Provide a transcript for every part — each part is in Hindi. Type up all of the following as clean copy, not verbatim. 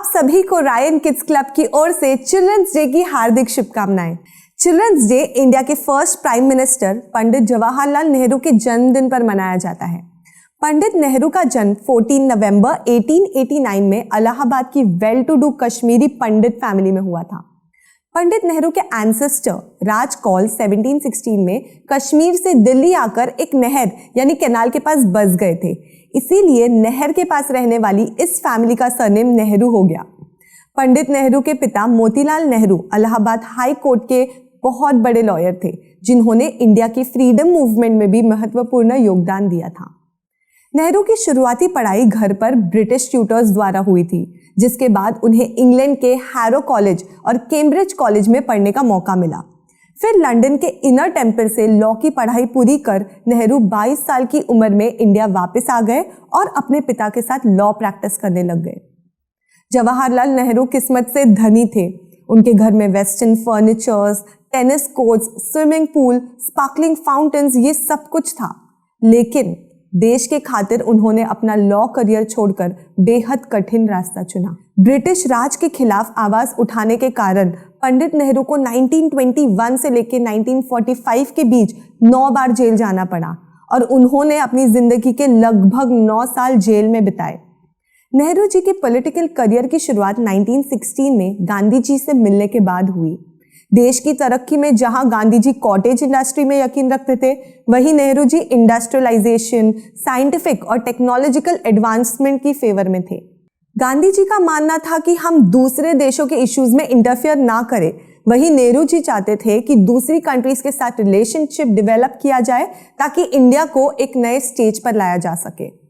आप सभी को रायन किड्स क्लब की ओर से चिल्ड्रंस डे की हार्दिक शुभकामनाएं। चिल्ड्रंस डे इंडिया के first prime minister Pandit Jawaharlal Nehru के जन्मदिन पर मनाया जाता है। पंडित नेहरू का जन्म 14 नवंबर 1889 में इलाहाबाद की well to do Kashmiri Pandit family में हुआ था। पंडित नेहरू के एंसेस्टर राज कौल 1716 में कश्मीर से दिल्ली आकर एक नहर यानी कैनाल के पास बस गए थे, इसीलिए नहर के पास रहने वाली इस फैमिली का सरनेम नेहरू हो गया। पंडित नेहरू के पिता मोतीलाल नेहरू इलाहाबाद हाई कोर्ट के बहुत बड़े लॉयर थे, जिन्होंने इंडिया की फ्रीडम मूवमेंट में भी महत्वपूर्ण योगदान दिया था। नेहरू की शुरुआती पढ़ाई घर पर ब्रिटिश ट्यूटर्स द्वारा हुई थी, जिसके बाद उन्हें इंग्लैंड के हैरो कॉलेज और कैम्ब्रिज कॉलेज में पढ़ने का मौका मिला। फिर लंदन के इनर टेम्पल से लॉ की पढ़ाई पूरी कर नेहरू 22 साल की उम्र में इंडिया वापस आ गए और अपने पिता के साथ लॉ प्रैक्टिस करने लग गए। जवाहरलाल नेहरू किस्मत से धनी थे। उनके घर में western furnitures, tennis courts, swimming pool, sparkling fountains, ये सब कुछ था। लेकिन देश के खातिर उन्होंने अपना लॉ करियर छोड़कर बेहद कठिन रास्ता चुना। ब्रिटिश राज के खिलाफ आवाज उठाने के कारण पंडित नेहरू को 1921 से लेकर 1945 के बीच 9 बार जेल जाना पड़ा और उन्होंने अपनी जिंदगी के लगभग 9 साल जेल में बिताए। नेहरू जी के पॉलिटिकल करियर की शुरुआत 1916 में गांधी जी से मिलने के बाद हुई। देश की तरक्की में जहां गांधी जी कॉटेज इंडस्ट्री में यकीन रखते थे, वहीं नेहरू जी इंडस्ट्रियलाइजेशन, साइंटिफिक और टेक्नोलॉजिकल एडवांसमेंट की फेवर में थे। गांधी जी का मानना था कि हम दूसरे देशों के इश्यूज में इंटरफियर ना करें, वहीं नेहरू जी चाहते थे कि दूसरी कंट्रीज के साथ रिलेशनशिप डेवलप किया जाए ताकि इंडिया को एक नए स्टेज पर लाया जा सके।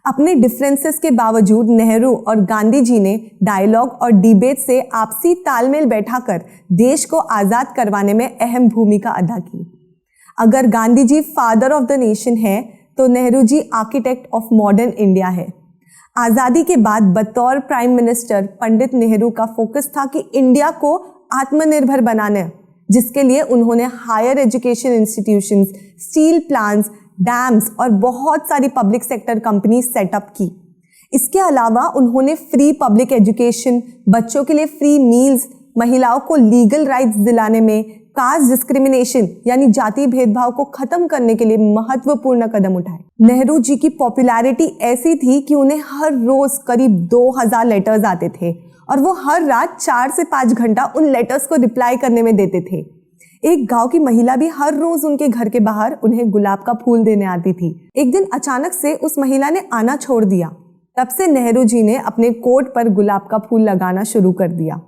अपने डिफरेंसेस के बावजूद नेहरू और गांधी जी ने डायलॉग और डिबेट से आपसी तालमेल बैठाकर देश को आज़ाद करवाने में अहम भूमिका अदा की। अगर Gandhi ji father of the nation है, तो Nehru ji architect of modern India है। आज़ादी के बाद बतौर प्राइम मिनिस्टर पंडित नेहरू का फोकस था कि इंडिया को आत्मनिर्भर बनाना, जिसके लिए उन्होंने higher education institutions, steel plants, dams और बहुत सारी पब्लिक सेक्टर कंपनी सेटअप की। इसके अलावा उन्होंने फ्री पब्लिक एजुकेशन, बच्चों के लिए फ्री मील्स, महिलाओं को लीगल राइट्स दिलाने में, कास्ट डिस्क्रिमिनेशन यानी जाति भेदभाव को खत्म करने के लिए महत्वपूर्ण कदम उठाए। नेहरू जी की पॉपुलैरिटी ऐसी थी कि उन्हें हर रोज करीब 2000 लेटर्स आते थे और वो हर रात 4 से 5 घंटा उन लेटर्स को रिप्लाई करने में देते थे। एक गांव की महिला भी हर रोज उनके घर के बाहर उन्हें गुलाब का फूल देने आती थी। एक दिन अचानक से उस महिला ने आना छोड़ दिया। तब से नेहरू जी ने अपने कोट पर गुलाब का फूल लगाना शुरू कर दिया।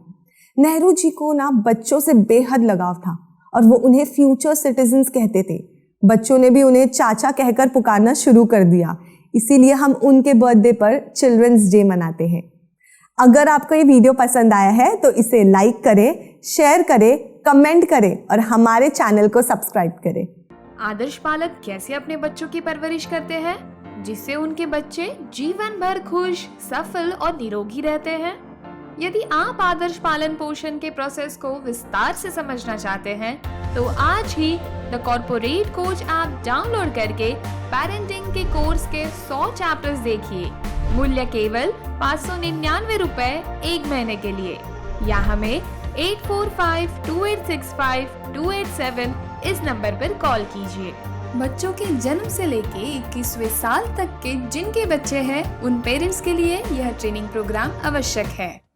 नेहरू जी को ना बच्चों से बेहद लगाव था और वो उन्हें फ्यूचर सिटीजन्स कहते थे। बच्चों ने भी उन्हें चाचा कहकर पुकारना शुरू कर दिया। इसीलिए हम उनके बर्थडे पर चिल्ड्रंस डे मनाते हैं। अगर आपको ये वीडियो पसंद आया है तो इसे लाइक करें, शेयर करें, कमेंट करें और हमारे चैनल को सब्सक्राइब करें। आदर्श पालक कैसे अपने बच्चों की परवरिश करते हैं जिससे उनके बच्चे जीवन भर खुश, सफल और निरोगी रहते हैं? यदि आप आदर्श पालन पोषण के प्रोसेस को विस्तार से समझना चाहते हैं तो आज ही the corporate coach app download करके पेरेंटिंग के कोर्स के 100 चैप्टर्स देखिए। मूल्य केवल 599 रुपए 1 महीने के लिए, या हमें 8452865287 इस नंबर पर कॉल कीजिए। बच्चों के जन्म से लेके 21वें साल तक के जिनके बच्चे हैं, उन पेरेंट्स के लिए यह ट्रेनिंग प्रोग्राम आवश्यक है।